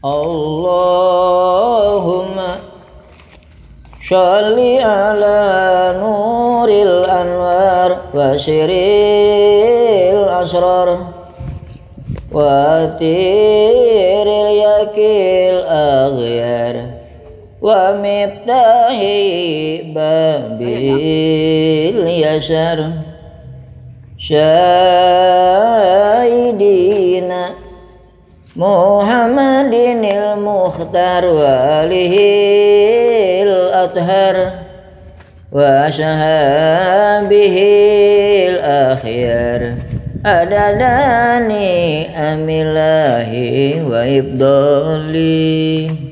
Allahumma sholli ala nuril anwar wa siril asrar wa tiril yakil aghyar wa miftahi babil yasar syahidina Muhammadinil Mukhtar wa alihil athhar wa ashabihil akhyar adadani amilahi wa ibdali.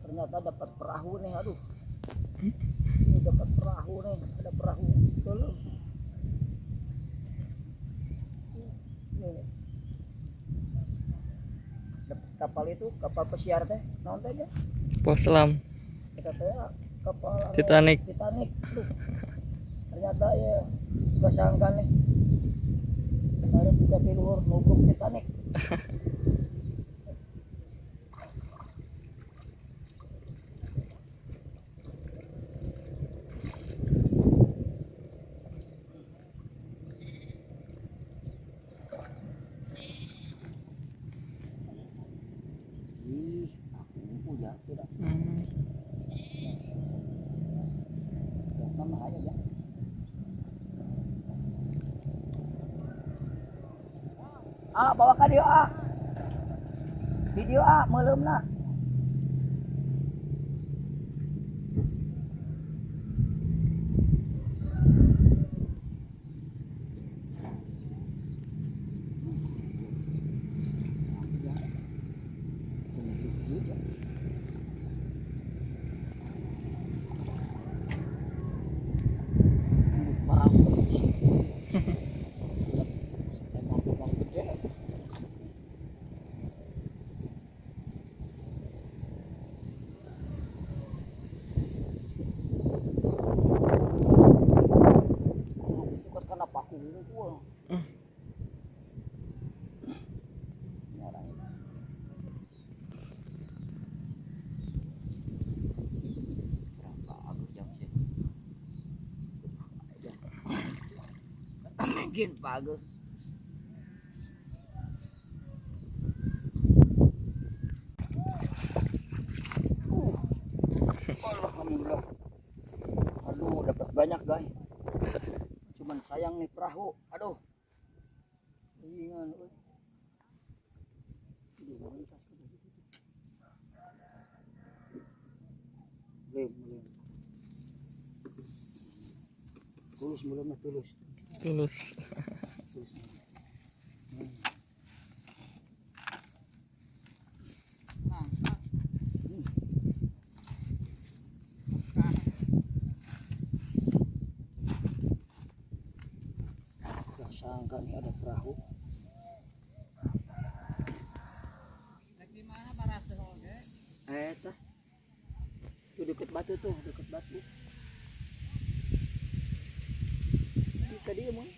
Ternyata dapat perahu nih, aduh. Ini dapat perahu nih, ada perahu betul. Ini. Dapat kapal itu, kapal pesiar teh, naon teh aja? Kapal selam. Kita teh kapal Titanic. Titanic. Tuh. Ternyata ya gak sangka nih. Kemarin udah di luar nubruk Titanic. Bawa ka dia video meuleumna. Mungkin bagus. Alhamdulillah. Aduh, dapat banyak guys. Cuman sayang nih perahu. Aduh. Ingan. Tulus mulai tulus. Tulus. Ini ada perahu. Tah. Tuh deket batu tuh, deket batu. Tadi ya, Mon.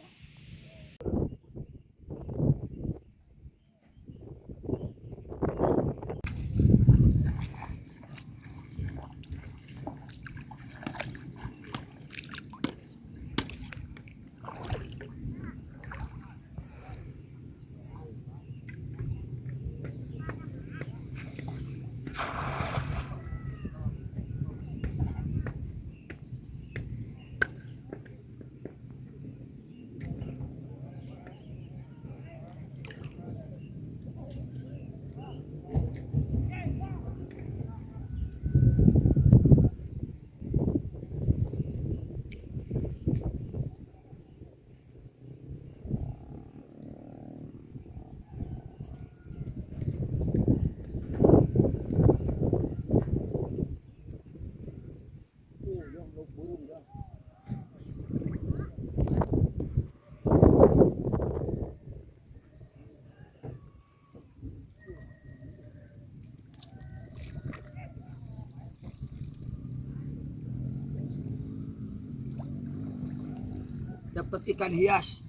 Dapat ikan hias.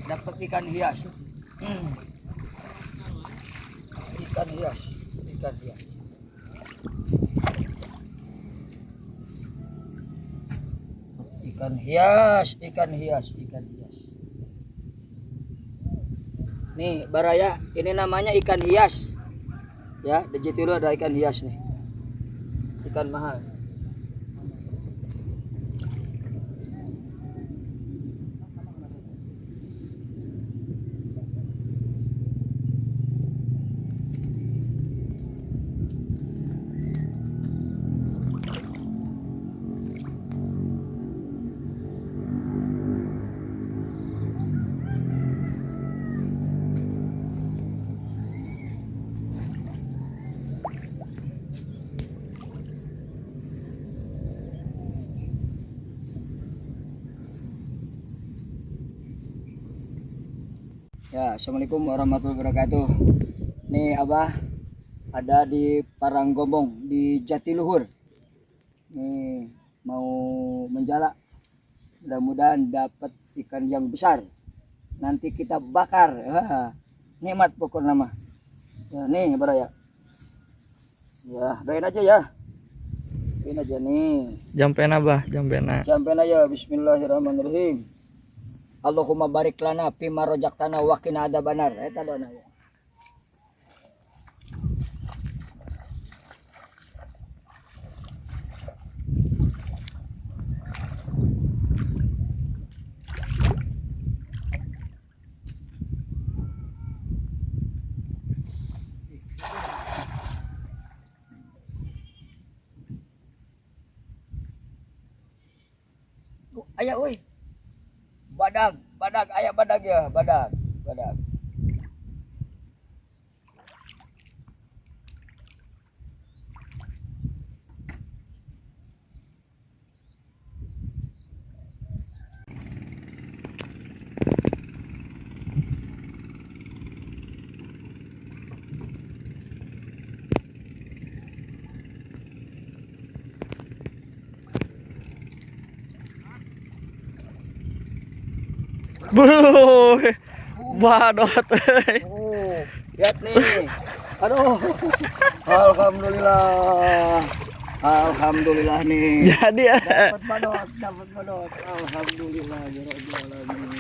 Dapat ikan hias. Ikan hias. Ikan hias. Ikan hias, ikan hias, ikan hias. Nih, Baraya, ini namanya ikan hias. Ya, di Jatilu ada ikan hias nih. Ikan mahal. Ya, assalamualaikum warahmatullahi wabarakatuh. Nih Abah ada di Paranggombong di Jatiluhur. Nih mau menjala. Mudah-mudahan dapat ikan yang besar. Nanti kita bakar. Wah, nikmat pokoknya mah. Ya, nih Baraya. Ya, doain aja ya. Doain aja nih. Jampen Abah, jampena. Jampen aja. Bismillahirrahmanirrahim. Allahumma barik lana fima rojaktana wa qina adzabannar. Eta doana. Aya euy. Badag, badag, aya badag ya, badag, badag. Buh, badot. Oh, lihat nih. Aduh. Alhamdulillah. Alhamdulillah nih. Jadi ya. Dapat badot, dapat badot. Alhamdulillah ya rabbil alamin.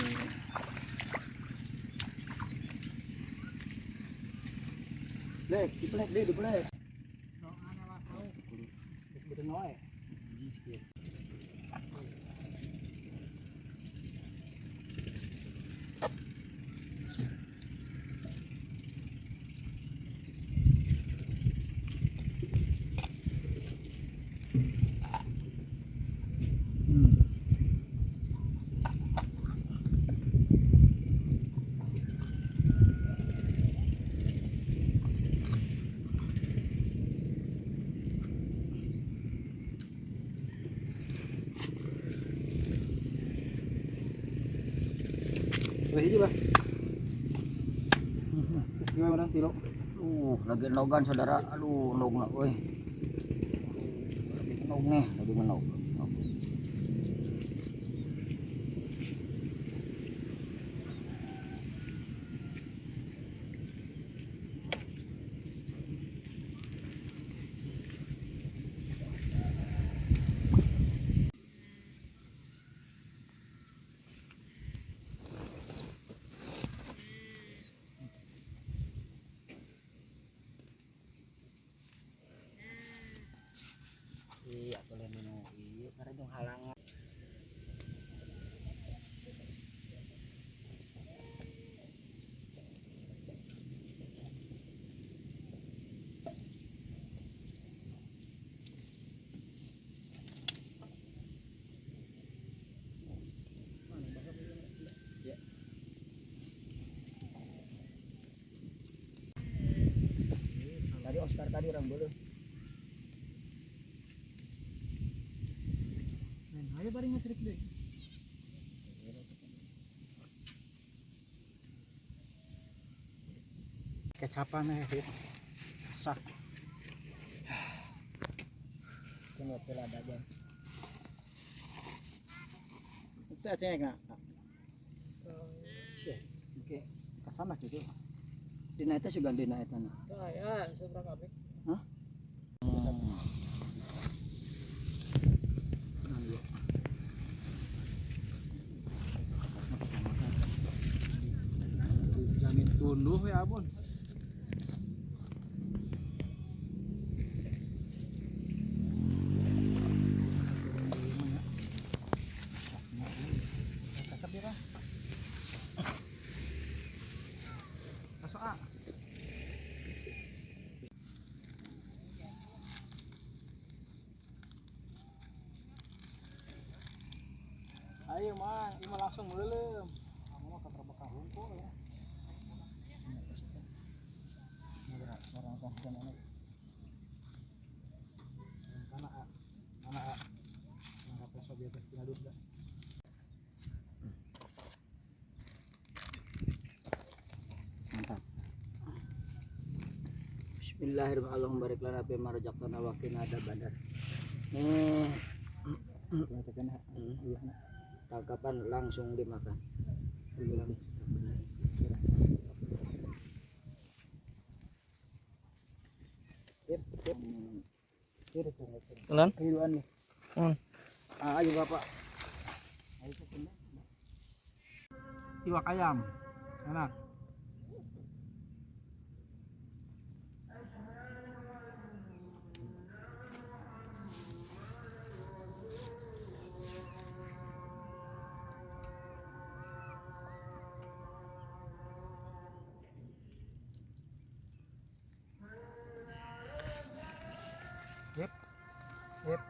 Lek, diplek deh, diplek. hiji bah. Gimana orang tilo? Lagi nogan saudara. Aduh, nog na euy. Nog nih, lagi menog. Iya, boleh minum. Iya, karena itu halangan. Tadi Oscar tadi orang boleh. Ayo paling ngetrik deh. Kecapan ya, sak. Tengok pula ada aja. Itu aja enggak. Sih. Oke. Kesana gitu. Dina eta sugan dina eta na. Ya, seberapa kabeh. Hah? Jamin tunduh ya abon. Masuk ah. Ayo mah, ini langsung melelem. Kamu mah keterbakar hungkul ya. Mantap. Bismillahirrahmanirrahim. Barik lana fi ma razaqtana wa qina adzabannar. Tangkapan langsung dimakan. Lan? Kehidupan nih. Ayo Bapak. Iwak ayam. Enak. Yep.